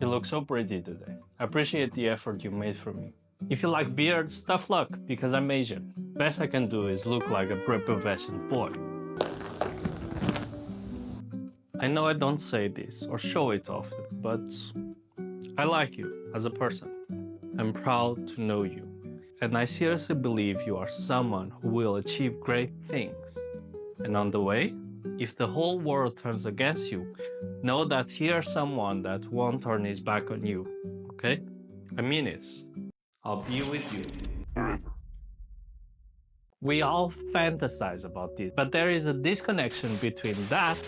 You look so pretty today. I appreciate the effort you made for me. If you like beards, tough luck, because I'm Asian. Best I can do is look like a prepubescent boy. I know I don't say this or show it often, but I like you as a person. I'm proud to know you, and I seriously believe you are someone who will achieve great things. And on the way, if the whole world turns against you, know that here's someone that won't turn his back on you, okay? I mean it. I'll be with you forever. We all fantasize about this, but there is a disconnection between that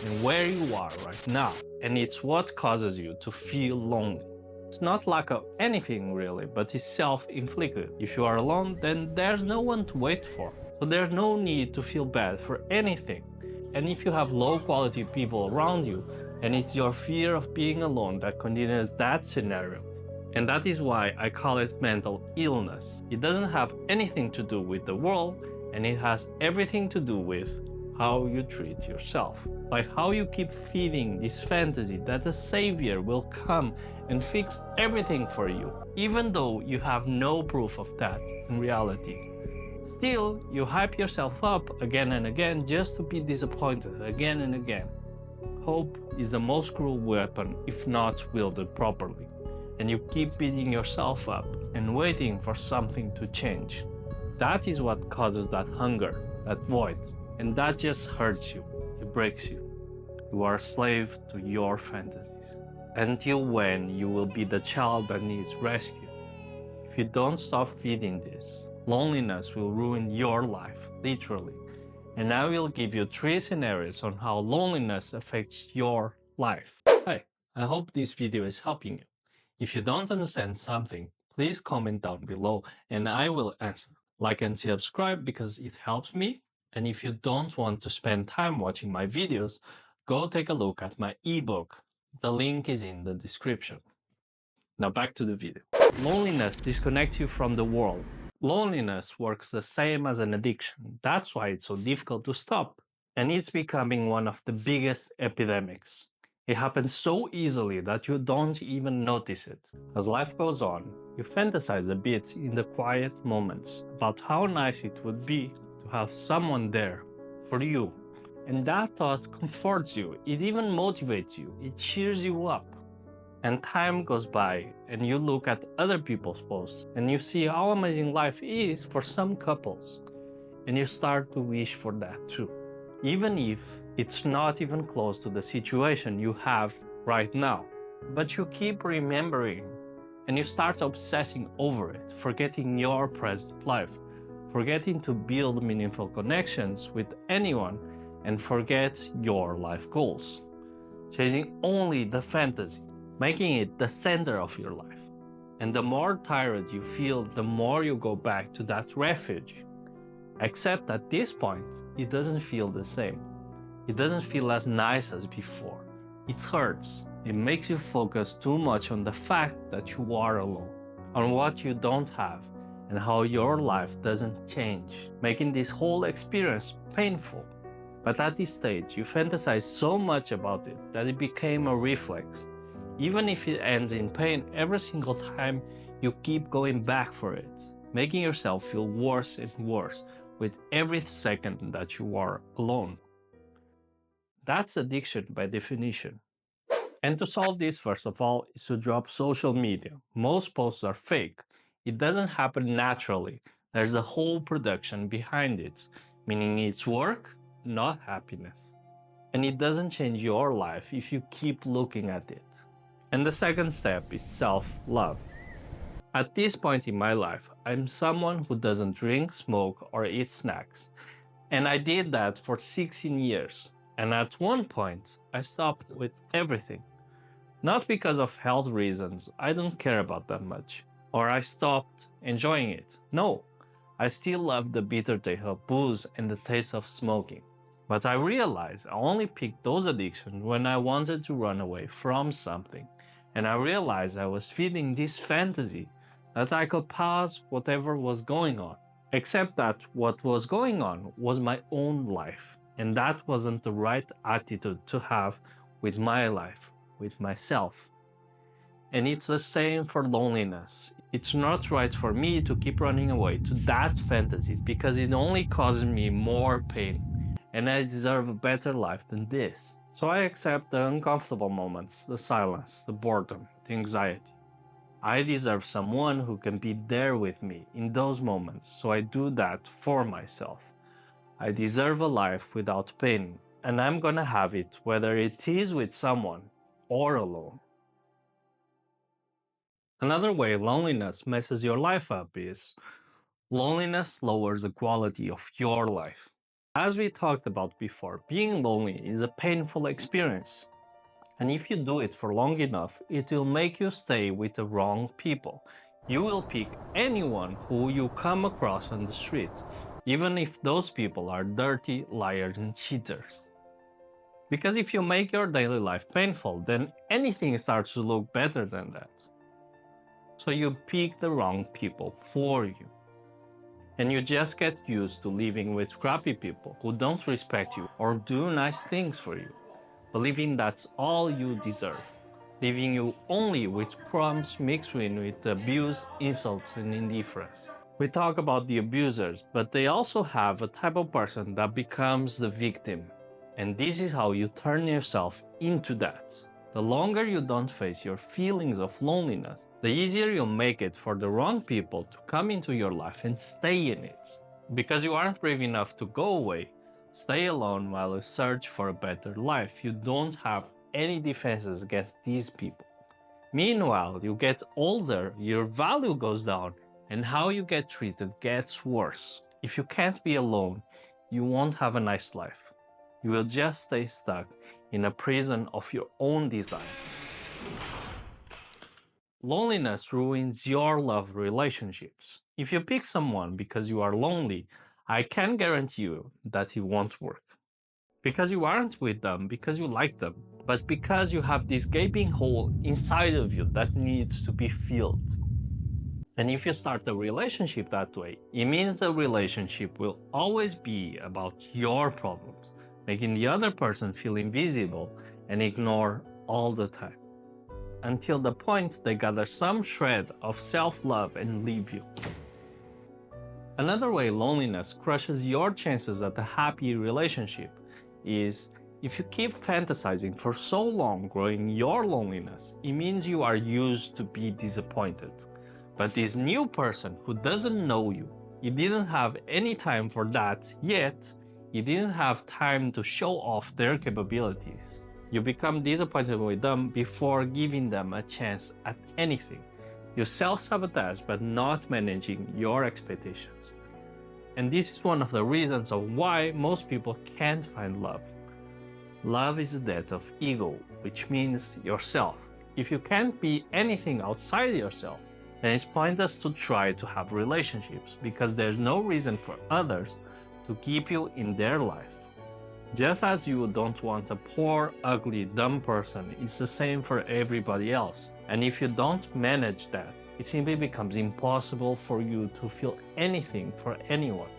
and where you are right now, and it's what causes you to feel lonely. It's not lack of anything really, but it's self-inflicted. If you are alone, then there's no one to wait for. So there's no need to feel bad for anything. And if you have low quality people around you, and it's your fear of being alone that continues that scenario. And that is why I call it mental illness. It doesn't have anything to do with the world, and it has everything to do with how you treat yourself. Like how you keep feeding this fantasy that a savior will come and fix everything for you, even though you have no proof of that in reality. Still, you hype yourself up again and again just to be disappointed again and again. Hope is the most cruel weapon if not wielded properly, and you keep beating yourself up and waiting for something to change. That is what causes that hunger, that void, and that just hurts you, it breaks you. You are a slave to your fantasies. Until when you will be the child that needs rescue? If you don't stop feeding this, loneliness will ruin your life, literally. And I will give you 3 scenarios on how loneliness affects your life. Hey, I hope this video is helping you. If you don't understand something, please comment down below and I will answer. Like and subscribe because it helps me. And if you don't want to spend time watching my videos, go take a look at my ebook. The link is in the description. Now back to the video. Loneliness disconnects you from the world. Loneliness works the same as an addiction. That's why it's so difficult to stop. And it's becoming one of the biggest epidemics. It happens so easily that you don't even notice it. As life goes on, you fantasize a bit in the quiet moments about how nice it would be to have someone there for you. And that thought comforts you, it even motivates you, it cheers you up. And time goes by and you look at other people's posts and you see how amazing life is for some couples. And you start to wish for that too. Even if it's not even close to the situation you have right now. But you keep remembering and you start obsessing over it, forgetting your present life, forgetting to build meaningful connections with anyone, and forget your life goals. Chasing only the fantasy, making it the center of your life. And the more tired you feel, the more you go back to that refuge. Except at this point, it doesn't feel the same. It doesn't feel as nice as before. It hurts. It makes you focus too much on the fact that you are alone, on what you don't have, and how your life doesn't change, making this whole experience painful. But at this stage, you fantasize so much about it that it became a reflex. Even if it ends in pain every single time, you keep going back for it, making yourself feel worse and worse with every second that you are alone. That's addiction by definition. And to solve this, first of all, is to drop social media. Most posts are fake. It doesn't happen naturally. There's a whole production behind it, meaning it's work, not happiness. And it doesn't change your life if you keep looking at it. And the second step is self-love. At this point in my life, I'm someone who doesn't drink, smoke, or eat snacks. And I did that for 16 years. And at one point, I stopped with everything. Not because of health reasons, I don't care about that much. Or I stopped enjoying it. No, I still love the bitter taste of booze and the taste of smoking. But I realized I only picked those addictions when I wanted to run away from something. And I realized I was feeding this fantasy that I could pause whatever was going on. Except that what was going on was my own life. And that wasn't the right attitude to have with my life, with myself. And it's the same for loneliness. It's not right for me to keep running away to that fantasy because it only causes me more pain, and I deserve a better life than this. So I accept the uncomfortable moments, the silence, the boredom, the anxiety. I deserve someone who can be there with me in those moments, so I do that for myself. I deserve a life without pain, and I'm gonna have it whether it is with someone or alone. Another way loneliness messes your life up is loneliness lowers the quality of your life. As we talked about before, being lonely is a painful experience. And if you do it for long enough, it will make you stay with the wrong people. You will pick anyone who you come across on the street, even if those people are dirty liars and cheaters. Because if you make your daily life painful, then anything starts to look better than that. So you pick the wrong people for you. And you just get used to living with crappy people who don't respect you or do nice things for you, believing that's all you deserve, leaving you only with crumbs mixed in with abuse, insults, and indifference. We talk about the abusers, but they also have a type of person that becomes the victim. And this is how you turn yourself into that. The longer you don't face your feelings of loneliness, the easier you'll make it for the wrong people to come into your life and stay in it. Because you aren't brave enough to go away, stay alone while you search for a better life. You don't have any defenses against these people. Meanwhile, you get older, your value goes down, and how you get treated gets worse. If you can't be alone, you won't have a nice life. You will just stay stuck in a prison of your own design. Loneliness ruins your love relationships. If you pick someone because you are lonely, I can guarantee you that it won't work. Because you aren't with them because you like them, but because you have this gaping hole inside of you that needs to be filled. And if you start a relationship that way, it means the relationship will always be about your problems, making the other person feel invisible and ignored all the time, until the point they gather some shred of self-love and leave you. Another way loneliness crushes your chances at a happy relationship is if you keep fantasizing for so long growing your loneliness, it means you are used to be disappointed. But this new person who doesn't know you, you didn't have any time for that yet, you didn't have time to show off their capabilities. You become disappointed with them before giving them a chance at anything. You self-sabotage by not managing your expectations. And this is one of the reasons of why most people can't find love. Love is the death of ego, which means yourself. If you can't be anything outside yourself, then it's pointless to try to have relationships because there's no reason for others to keep you in their life. Just as you don't want a poor, ugly, dumb person, it's the same for everybody else. And if you don't manage that, it simply becomes impossible for you to feel anything for anyone.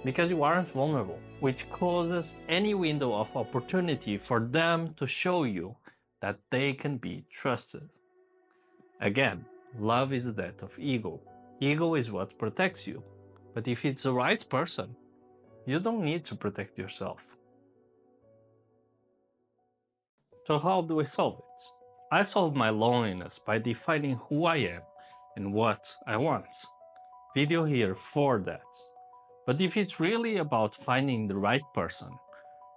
Because you aren't vulnerable, which closes any window of opportunity for them to show you that they can be trusted. Again, love is the death of ego. Ego is what protects you. But if it's the right person, you don't need to protect yourself. So how do I solve it? I solve my loneliness by defining who I am and what I want. Video here for that. But if it's really about finding the right person,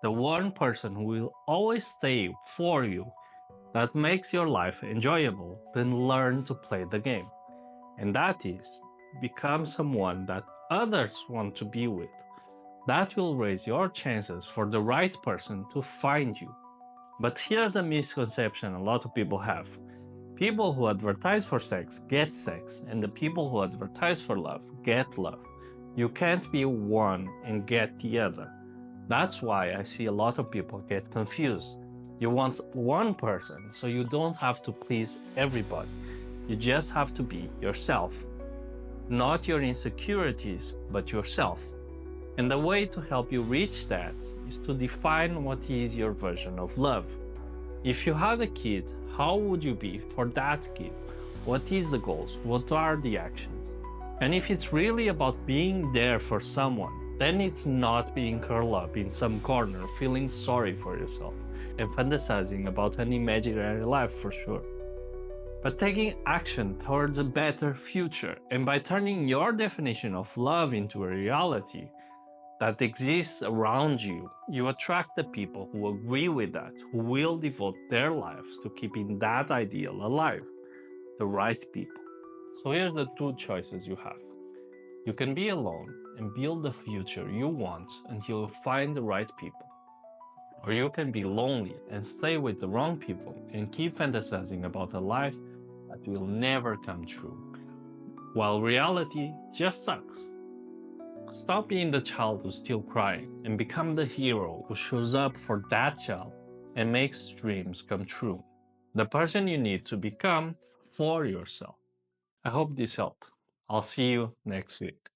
the one person who will always stay for you, that makes your life enjoyable, then learn to play the game. And that is, become someone that others want to be with. That will raise your chances for the right person to find you. But here's a misconception a lot of people have. People who advertise for sex get sex, and the people who advertise for love get love. You can't be one and get the other. That's why I see a lot of people get confused. You want one person, so you don't have to please everybody. You just have to be yourself. Not your insecurities, but yourself. And the way to help you reach that is to define what is your version of love. If you had a kid, how would you be for that kid? What is the goals? What are the actions? And if it's really about being there for someone, then it's not being curled up in some corner feeling sorry for yourself and fantasizing about an imaginary life for sure. But taking action towards a better future, and by turning your definition of love into a reality that exists around you, you attract the people who agree with that, who will devote their lives to keeping that ideal alive, the right people. So here's the two choices you have. You can be alone and build the future you want until you find the right people. Or you can be lonely and stay with the wrong people and keep fantasizing about a life that will never come true, while reality just sucks. Stop being the child who's still crying and become the hero who shows up for that child and makes dreams come true. The person you need to become for yourself. I hope this helped. I'll see you next week.